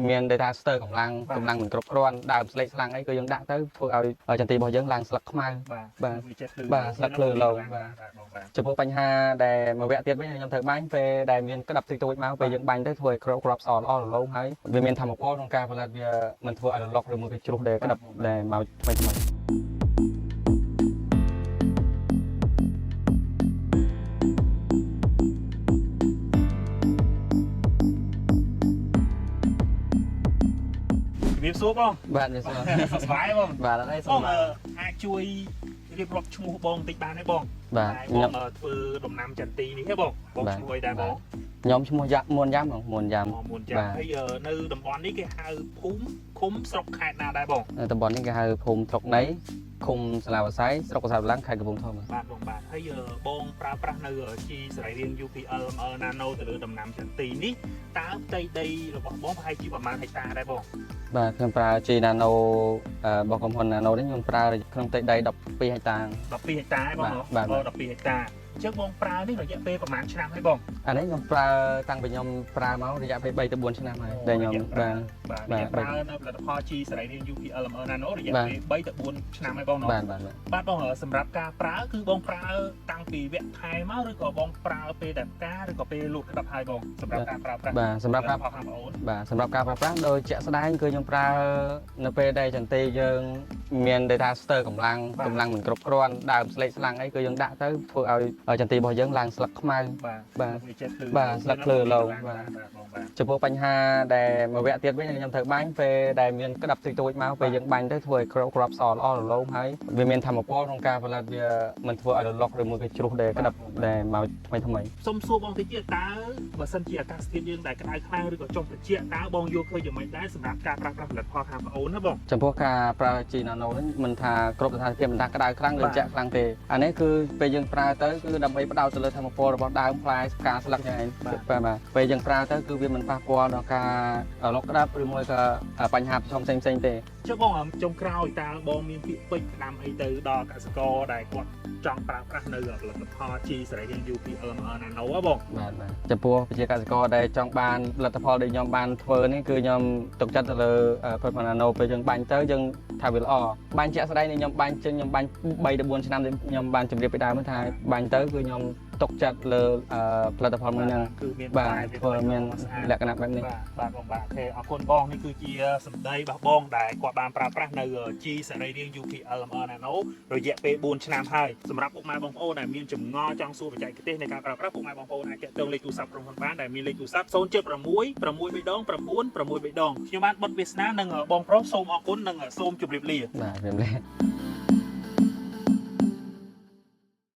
មាន data center កម្លាំងមិនគ្រប់គ្រាន់ដើមស្លេកស្លាំងអីគឺយើងដាក់ទៅធ្វើឲ្យចន្ទីរបស់យើងឡើងស្លឹកខ្មៅបាទស្លឹកភ្លឺឡូបាទចំពោះបញ្ហាដែលមួយវគ្គទៀតវិញខ្ញុំត្រូវបាញ់ពេលដែលមានក្តាប់តិចតួចមកពេលយើងបាញ់ទៅធ្វើឲ្យគ្រាប់ស្អល្អរលោងហើយវាមានធម្មពលក្នុងការផលិតវាមិនធ្វើឲ្យរលកឬមួយវាជ្រុះដែលក្តាប់ដែលមកថ្មីវាសួរបងបាទវាសួរសប្បាយបងបាទអត់អីសប្បាយអាចជួយរៀបរាប់ឈ្មោះបងបន្តិចបានទេបងបាទខ្ញុំធ្វើដំណាំចន្ទីនេះទេបងឈ្មោះអីដែរបងខ្ញុំឈ្មោះមួនយ៉ាំបងមួនយ៉ាំហើយនៅតំបន់នេះគេហៅភូមិឃុំស្រុកខេត្តណាដែរបងតំបន់នេះគេហៅភូមិស្រុកណីឃុំសាឡាវស័យស្រុកកសៅឡាំងខេត្តកំពង់ធំបាទបងបាទហើយបងប្រើប្រាស់នៅជីសរីរាង្គ UPL Nano ទៅលើដំណាំចន្ទីនេះតើផ្ទៃដីរបស់បងប្រហែលជាប្រមាណហិកតាដែរបងបាទខ្ញុំប្រើជី Nano របស់ក្រុមហ៊ុន Nano នេះខ្ញុំប្រើក្នុងផ្ទៃដី12ហិកតា12ហិកតាឯងបង12ហិកតាជើងបងប្រើនេះរយៈពេលប្រហែលឆ្នាំហើយបងអានេះខ្ញុំប្រើតាំងពីខ្ញុំប្រើមករយៈពេល3ទៅ4ឆ្នាំហើយដែលខ្ញុំបាទប្រើនៅផលិតផលជីសរីរាង្គ UPL Nano រយៈពេល3ទៅ4ឆ្នាំហើយបងបាទបងសម្រាប់ការប្រើគឺបងប្រើតាំងពីវគ្គថែមកឬក៏បងប្រើពេលដែលផ្កាឬក៏ពេលលក់ក្តាប់ហើយបងសម្រាប់ការប្រើប្រាស់បាទសម្រាប់ការបងប្អូនបាទសម្រាប់ការប្រើប្រាស់ដោយជាក់ស្ដែងគឺខ្ញុំប្រើនៅពេលដែលចន្ទីយើងមាន data center កម្លាំងមិនគ្រប់គ្រាន់ដើមស្លេកស្លាំងអីគឺយើងដាក់ទៅធ្វើឲ្យចន្ទីរបស់យើងឡើងស្លឹកខ្មៅបាទស្លឹកភ្លឺឡូងបាទចំពោះបញ្ហាដែលមួយវគ្គទៀតវិញខ្ញុំត្រូវបាញ់ពេលដែលមានក្តាប់តិចតួចមកពេលយើងបាញ់ទៅធ្វើឲ្យគ្រាប់ស្អល្អរលោងហើយវាមានធម្មពលក្នុងការផលិតវាមិនធ្វើឲ្យរលកឬមួយវាជ្រុះដែលក្តាប់ដែលមកថ្មីសុំសួរបងតិចទៀតតើបើសិនជាអាកាសធាតុយើងដែលក្តៅខ្លាំងឬក៏ចុះត្រជាក់តើបងយល់ឃើញយ៉ាងម៉េចដែរសម្រាប់ការប្រើប្រាស់ផលិតផលខាងប្អូនណាបងចំពោះការប្រើជី Nano នេះមិនថាគ្រប់ស្ថានភាពមិនថាក្តៅខ្លាំងឬត្រជាក់ខ្លាំងទេអានេះគឺពេលយើងប្រើទៅគឺដើម្បីផ្ដោតទៅលើធម្មពលរបស់ដើមផ្លែផ្កាស្លឹកយ៉ាងឯងបាទពេលយើងប្រើទៅគឺវាមិនប៉ះពាល់ដល់ការរលកក្តាប់ឬមួយក៏បញ្ហាប្រឈមផ្សេងទេចុះបងចុងក្រោយតើបងមានពាក្យពេចន៍ផ្ដាំអីទៅដល់កសិករដែលគាត់ចង់ប្រើប្រាស់នៅផលិតផលជីសរីរាង្គ UPL Nano បងបាទចំពោះប្រជាកសិករដែលចង់បានផលិតផលដែលខ្ញុំបានធ្វើនេះគឺខ្ញុំទុកចិត្តទៅលើផលិតផល Nano ពេលយើងបាញ់ទៅយើងថាវាល្អបាញ់ជាក់ស្ដែងនេះខ្ញុំបាញ់3ទៅ4ឆ្នាំខ្ញុំបានជម្រាបពីដើមថាបាញ់ទៅគឺខ្ញុំទុកចិត្តលើផលិតផលមួយហ្នឹងគឺមានបាទធ្វើមានលក្ខណៈបែបនេះបាទបងបាទអូខេអរគុណបងនេះគឺជាសម្ដីរបស់បងដែលគាត់បានប្រើប្រាស់នៅជីសរីរាង្គ UPL Nano រយៈពេល4ឆ្នាំហើយសម្រាប់ពុកម៉ែបងប្អូនដែលមានចម្ងល់ចង់សួរបច្ចេកទេសនៃការប្រើប្រាស់ពុកម៉ែបងប្អូនអាចទាក់ទងលេខទូរស័ព្ទក្រុមហ៊ុនបានដែលមានលេខទូរស័ព្ទ076 6 3ដង 9 6 3ដងខ្ញុំបានបុតវាសនានិងបងប្រុសសូមអរគុណនិងសូមជម្រាបលាបាទជម្រាបលា